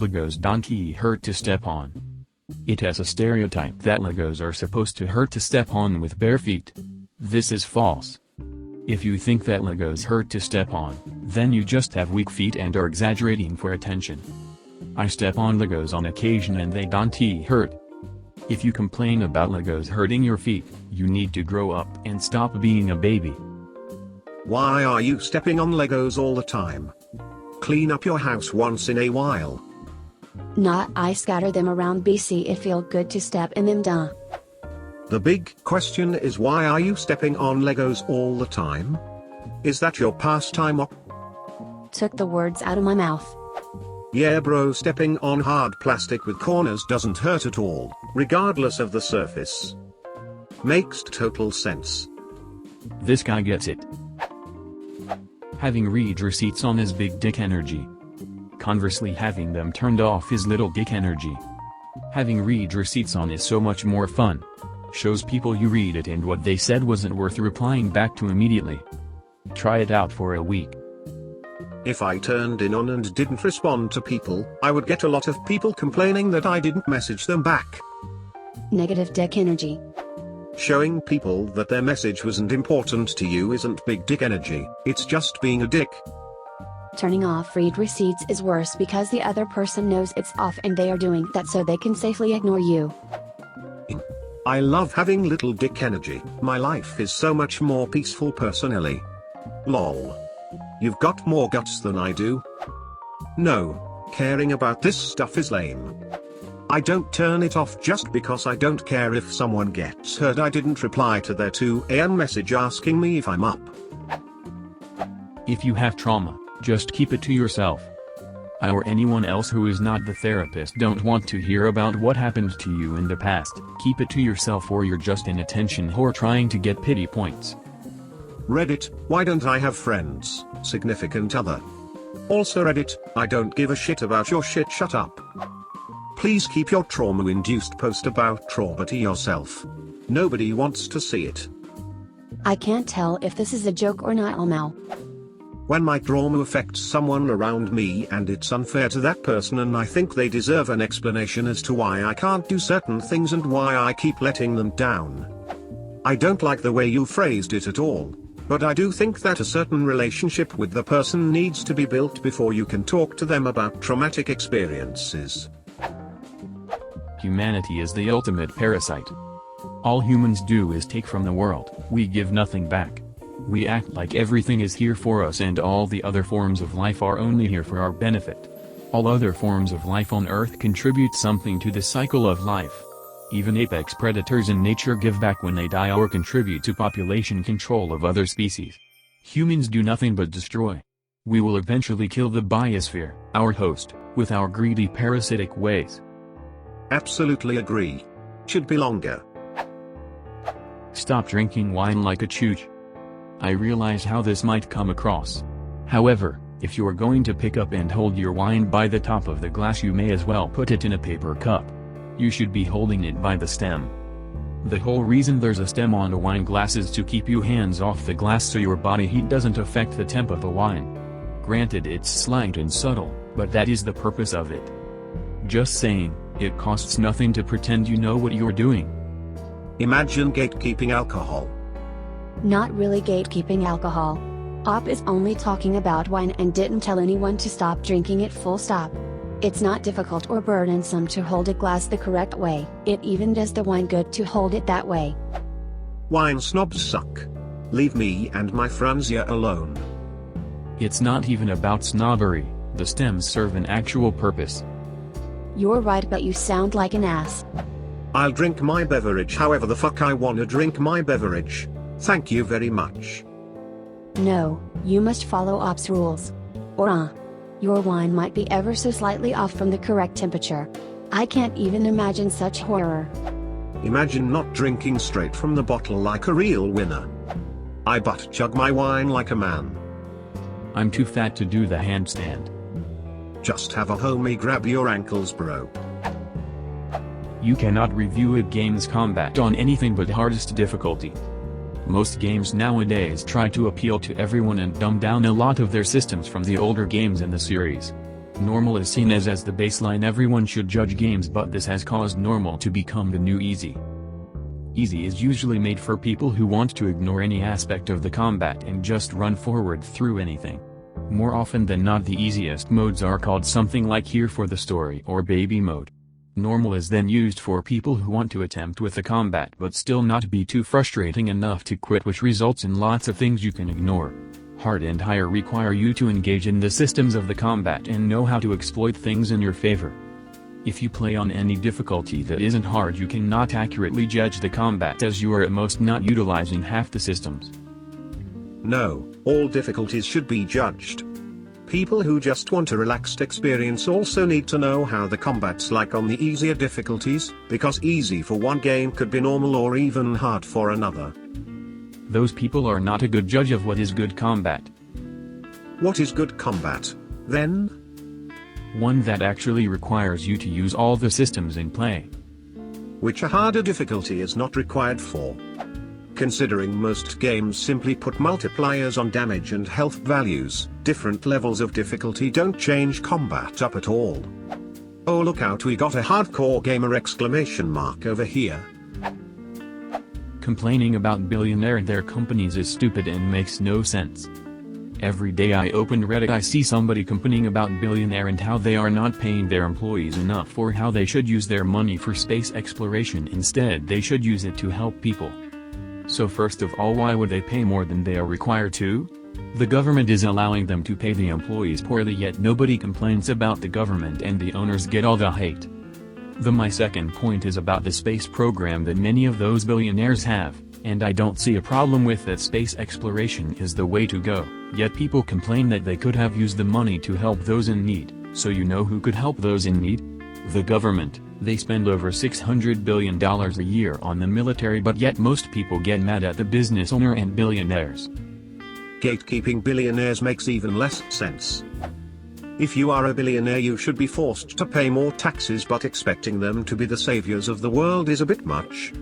Legos don't hurt to step on. It has a stereotype that Legos are supposed to hurt to step on with bare feet. This is false. If you think that Legos hurt to step on, then you just have weak feet and are exaggerating for attention. I step on Legos on occasion and they don't hurt. If you complain about Legos hurting your feet, you need to grow up and stop being a baby. Why are you stepping on Legos all the time? Clean up your house once in a while. Nah, I scatter them around BC, it feel good to step in them duh. The big question is, why are you stepping on Legos all the time? Is that your pastime or? Took the words out of my mouth. Yeah bro, stepping on hard plastic with corners doesn't hurt at all, regardless of the surface. Makes total sense. This guy gets it. Having read receipts on his big dick energy. Conversely, having them turned off is little dick energy. Having read receipts on is so much more fun. Shows people you read it and what they said wasn't worth replying back to immediately. Try it out for a week. If I turned in on and didn't respond to people, I would get a lot of people complaining that I didn't message them back. Negative dick energy. Showing people that their message wasn't important to you isn't big dick energy, it's just being a dick. Turning off read receipts is worse because the other person knows it's off and they are doing that so they can safely ignore you. I love having little dick energy, my life is so much more peaceful personally. Lol. You've got more guts than I do. No, caring about this stuff is lame. I don't turn it off just because I don't care if someone gets hurt. I didn't reply to their 2 a.m. message asking me if I'm up. If you have trauma, just keep it to yourself. I or anyone else who is not the therapist don't want to hear about what happened to you in the past. Keep it to yourself or you're just an attention whore trying to get pity points. Reddit, why don't I have friends, significant other? Also Reddit, I don't give a shit about your shit, shut up. Please keep your trauma-induced post about trauma to yourself. Nobody wants to see it. I can't tell if this is a joke or not, lmao. When my trauma affects someone around me and it's unfair to that person and I think they deserve an explanation as to why I can't do certain things and why I keep letting them down. I don't like the way you phrased it at all, but I do think that a certain relationship with the person needs to be built before you can talk to them about traumatic experiences. Humanity is the ultimate parasite. All humans do is take from the world, we give nothing back. We act like everything is here for us and all the other forms of life are only here for our benefit. All other forms of life on Earth contribute something to the cycle of life. Even apex predators in nature give back when they die or contribute to population control of other species. Humans do nothing but destroy. We will eventually kill the biosphere, our host, with our greedy parasitic ways. Absolutely agree. Should be longer. Stop drinking wine like a chooch. I realize how this might come across. However, if you're going to pick up and hold your wine by the top of the glass, you may as well put it in a paper cup. You should be holding it by the stem. The whole reason there's a stem on a wine glass is to keep your hands off the glass so your body heat doesn't affect the temp of the wine. Granted, it's slight and subtle, but that is the purpose of it. Just saying, it costs nothing to pretend you know what you're doing. Imagine gatekeeping alcohol. Not really gatekeeping alcohol. Op is only talking about wine and didn't tell anyone to stop drinking it, full stop. It's not difficult or burdensome to hold a glass the correct way, it even does the wine good to hold it that way. Wine snobs suck. Leave me and my Franzia alone. It's not even about snobbery, the stems serve an actual purpose. You're right, but you sound like an ass. I'll drink my beverage however the fuck I wanna drink my beverage. Thank you very much. No, you must follow Op's rules. Or your wine might be ever so slightly off from the correct temperature. I can't even imagine such horror. Imagine not drinking straight from the bottle like a real winner. I butt chug my wine like a man. I'm too fat to do the handstand. Just have a homie grab your ankles, bro. You cannot review a game's combat on anything but hardest difficulty. Most games nowadays try to appeal to everyone and dumb down a lot of their systems from the older games in the series. normal is seen as the baseline everyone should judge games, but this has caused normal to become the new easy. Easy is usually made for people who want to ignore any aspect of the combat and just run forward through anything. More often than not, the easiest modes are called something like here for the story or baby mode. Normal is then used for people who want to attempt with the combat but still not be too frustrating enough to quit, which results in lots of things you can ignore. Hard and higher require you to engage in the systems of the combat and know how to exploit things in your favor. If you play on any difficulty that isn't hard, you cannot accurately judge the combat, as you are at most not utilizing half the systems. No, all difficulties should be judged. People who just want a relaxed experience also need to know how the combat's like on the easier difficulties, because easy for one game could be normal or even hard for another. Those people are not a good judge of what is good combat. What is good combat, then? One that actually requires you to use all the systems in play. Which a harder difficulty is not required for. Considering most games simply put multipliers on damage and health values, different levels of difficulty don't change combat up at all. Oh, look out, we got a hardcore gamer exclamation mark over here. Complaining about billionaire and their companies is stupid and makes no sense. Every day I open Reddit, I see somebody complaining about billionaire and how they are not paying their employees enough, or how they should use their money for space exploration. Instead, they should use it to help people. So first of all, why would they pay more than they are required to? The government is allowing them to pay the employees poorly, yet nobody complains about the government and the owners get all the hate. My second point is about the space program that many of those billionaires have, and I don't see a problem with that. Space exploration is the way to go, yet people complain that they could have used the money to help those in need. So you know who could help those in need? The government. They spend over $600 billion a year on the military, but yet most people get mad at the business owner and billionaires. Gatekeeping billionaires makes even less sense. If you are a billionaire, you should be forced to pay more taxes, but expecting them to be the saviors of the world is a bit much.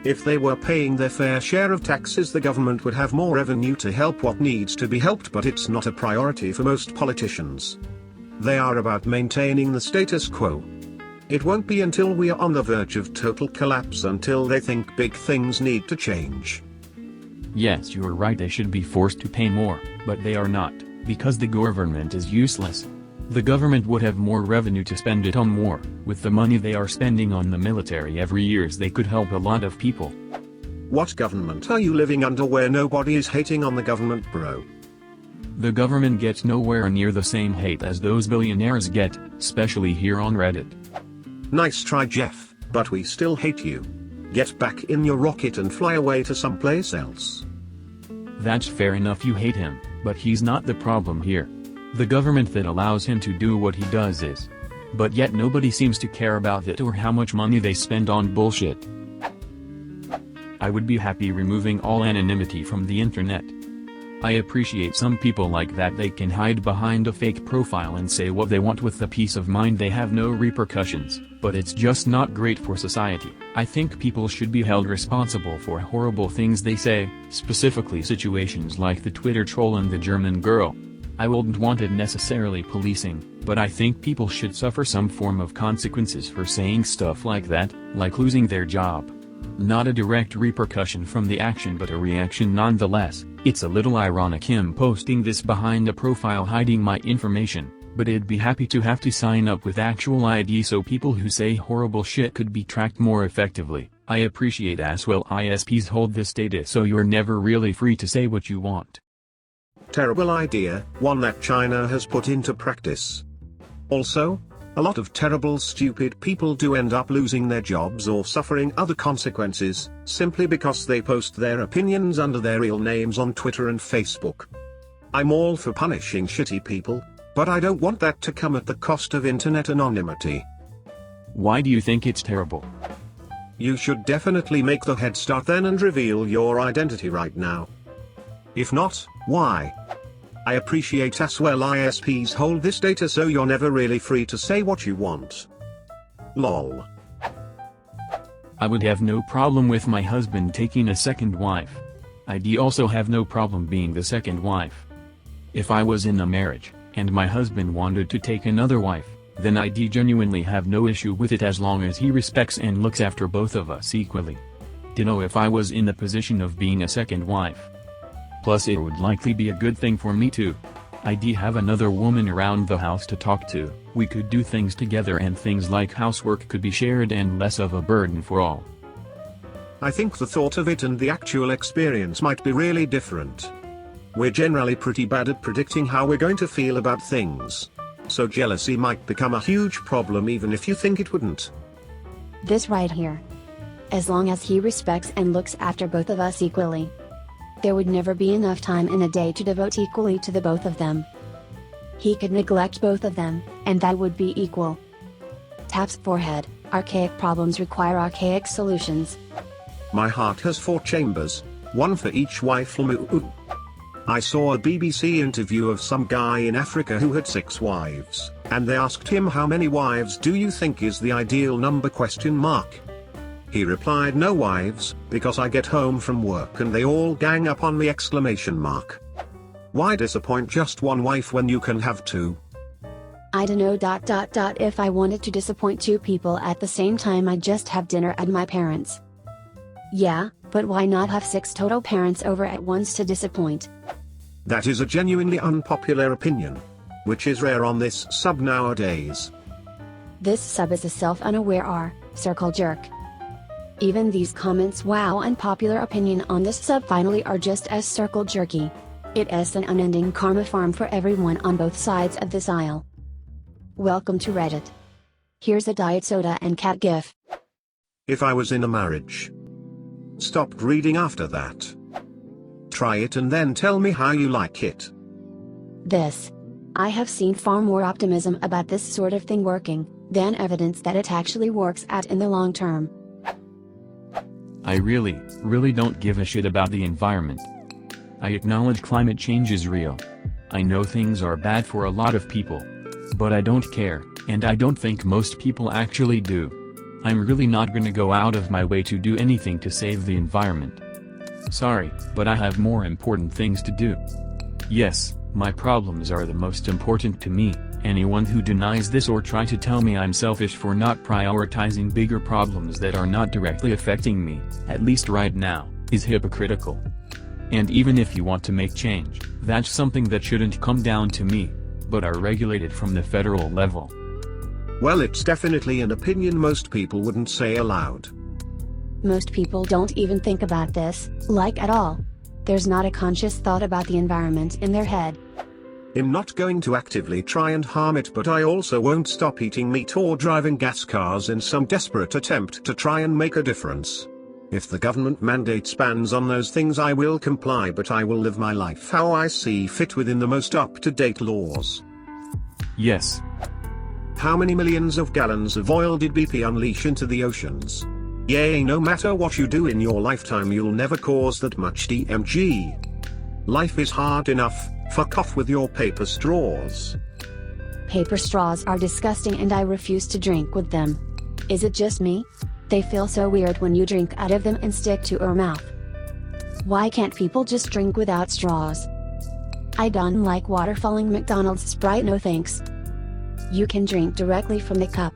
If they were paying their fair share of taxes, the government would have more revenue to help what needs to be helped, but it's not a priority for most politicians. They are about maintaining the status quo. It won't be until we are on the verge of total collapse until they think big things need to change. Yes, you're right, they should be forced to pay more, but they are not, because the government is useless. The government would have more revenue to spend it on more. With the money they are spending on the military every year, they could help a lot of people. What government are you living under where nobody is hating on the government, bro? The government gets nowhere near the same hate as those billionaires get, especially here on Reddit. Nice try, Jeff, but we still hate you. Get back in your rocket and fly away to someplace else. That's fair enough, you hate him, but he's not the problem here. The government that allows him to do what he does is. But yet nobody seems to care about it or how much money they spend on bullshit. I would be happy removing all anonymity from the internet. I appreciate some people like that. They can hide behind a fake profile and say what they want with the peace of mind they have no repercussions, but it's just not great for society. I think people should be held responsible for horrible things they say, specifically situations like the Twitter troll and the German girl. I wouldn't want it necessarily policing, but I think people should suffer some form of consequences for saying stuff like that, like losing their job. Not a direct repercussion from the action, but a reaction nonetheless. It's a little ironic him posting this behind a profile hiding my information, but I'd be happy to have to sign up with actual ID so people who say horrible shit could be tracked more effectively. I appreciate as well ISPs hold this data so you're never really free to say what you want. Terrible idea, one that China has put into practice. Also, a lot of terrible stupid people do end up losing their jobs or suffering other consequences, simply because they post their opinions under their real names on Twitter and Facebook. I'm all for punishing shitty people, but I don't want that to come at the cost of internet anonymity. Why do you think it's terrible? You should definitely make the head start then and reveal your identity right now. If not, why? I appreciate as well ISPs hold this data so you're never really free to say what you want. Lol. I would have no problem with my husband taking a second wife. I'd also have no problem being the second wife. If I was in a marriage, and my husband wanted to take another wife, then I'd genuinely have no issue with it as long as he respects and looks after both of us equally. Ditto if I was in the position of being a second wife. Plus it would likely be a good thing for me too. I'd have another woman around the house to talk to, we could do things together and things like housework could be shared and less of a burden for all. I think the thought of it and the actual experience might be really different. We're generally pretty bad at predicting how we're going to feel about things. So jealousy might become a huge problem even if you think it wouldn't. This right here. As long as he respects and looks after both of us equally. There would never be enough time in a day to devote equally to the both of them. He could neglect both of them, and that would be equal. Taps forehead, archaic problems require archaic solutions. My heart has 4 chambers, one for each wife. I saw a BBC interview of some guy in Africa who had 6 wives, and they asked him how many wives do you think is the ideal number ? He replied no wives, because I get home from work and they all gang up on me ! Why disappoint just one wife when you can have 2? I dunno. If I wanted to disappoint 2 people at the same time I'd just have dinner at my parents'. Yeah, but why not have 6 total parents over at once to disappoint? That is a genuinely unpopular opinion. Which is rare on this sub nowadays. This sub is a self-unaware circle jerk. Even these comments wow unpopular opinion on this sub finally are just as circle jerky. It's an unending karma farm for everyone on both sides of this aisle. Welcome to Reddit. Here's a diet soda and cat gif. If I was in a marriage. Stopped reading after that. Try it and then tell me how you like it. This. I have seen far more optimism about this sort of thing working, than evidence that it actually works out in the long term. I really don't give a shit about the environment. I acknowledge climate change is real. I know things are bad for a lot of people. But I don't care, and I don't think most people actually do. I'm really not gonna go out of my way to do anything to save the environment. Sorry, but I have more important things to do. Yes, my problems are the most important to me. Anyone who denies this or try to tell me I'm selfish for not prioritizing bigger problems that are not directly affecting me, at least right now, is hypocritical. And even if you want to make change, that's something that shouldn't come down to me, but are regulated from the federal level. Well, it's definitely an opinion most people wouldn't say aloud. Most people don't even think about this, like at all. There's not a conscious thought about the environment in their head. I'm not going to actively try and harm it, but I also won't stop eating meat or driving gas cars in some desperate attempt to try and make a difference. If the government mandates bans on those things I will comply, but I will live my life how I see fit within the most up-to-date laws. Yes. How many millions of gallons of oil did BP unleash into the oceans? Yay, no matter what you do in your lifetime you'll never cause that much DMG. Life is hard enough, fuck off with your paper straws. Paper straws are disgusting and I refuse to drink with them. Is it just me? They feel so weird when you drink out of them and stick to your mouth. Why can't people just drink without straws? I don't like water falling McDonald's Sprite, no thanks. You can drink directly from the cup.